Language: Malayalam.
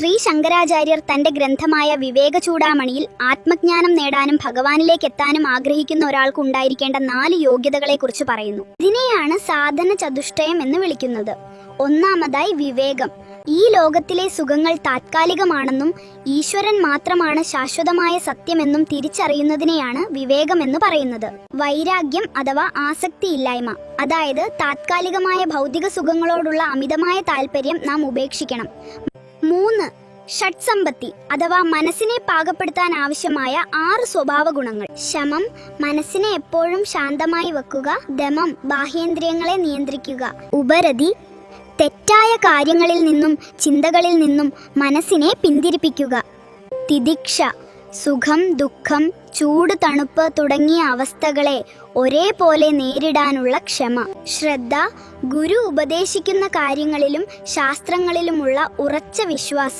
ശ്രീ ശങ്കരാചാര്യർ തന്റെ ഗ്രന്ഥമായ വിവേകചൂഡാമണിയിൽ ആത്മജ്ഞാനം നേടാനും ഭഗവാനിലേക്ക് എത്താനും ആഗ്രഹിക്കുന്ന ഒരാൾക്ക് ഉണ്ടായിരിക്കേണ്ട 4 യോഗ്യതകളെക്കുറിച്ച് പറയുന്നു. ഇതിനെയാണ് സാധന ചതുഷ്ടയം എന്ന് വിളിക്കുന്നത്. ഒന്നാമതായി വിവേകം. ഈ ലോകത്തിലെ സുഖങ്ങൾ താത്കാലികമാണെന്നും ഈശ്വരൻ മാത്രമാണ് ശാശ്വതമായ സത്യമെന്നും തിരിച്ചറിയുന്നതിനെയാണ് വിവേകം എന്ന് പറയുന്നത്. വൈരാഗ്യം അഥവാ ആസക്തിയില്ലായ്മ, അതായത് താത്കാലികമായ ഭൗതിക സുഖങ്ങളോടുള്ള അമിതമായ താല്പര്യം നാം ഉപേക്ഷിക്കണം. 3. ഷഡ്സമ്പത്തി അഥവാ മനസ്സിനെ പാകപ്പെടുത്താൻ ആവശ്യമായ 6 സ്വഭാവ ഗുണങ്ങൾ. ശമം, മനസ്സിനെ എപ്പോഴും ശാന്തമായി വെക്കുക. ദമം, ബാഹ്യേന്ദ്രിയങ്ങളെ നിയന്ത്രിക്കുക. ഉപരതി, തെറ്റായ കാര്യങ്ങളിൽ നിന്നും ചിന്തകളിൽ നിന്നും മനസ്സിനെ പിന്തിരിപ്പിക്കുക. തിദിക്ഷ, സുഖം ദുഃഖം ചൂട് തണുപ്പ് തുടങ്ങിയ അവസ്ഥകളെ ഒരേപോലെ നേരിടാനുള്ള ക്ഷമ. ശ്രദ്ധ, ഗുരു ഉപദേശിക്കുന്ന കാര്യങ്ങളിലും ശാസ്ത്രങ്ങളിലുമുള്ള ഉറച്ച വിശ്വാസം.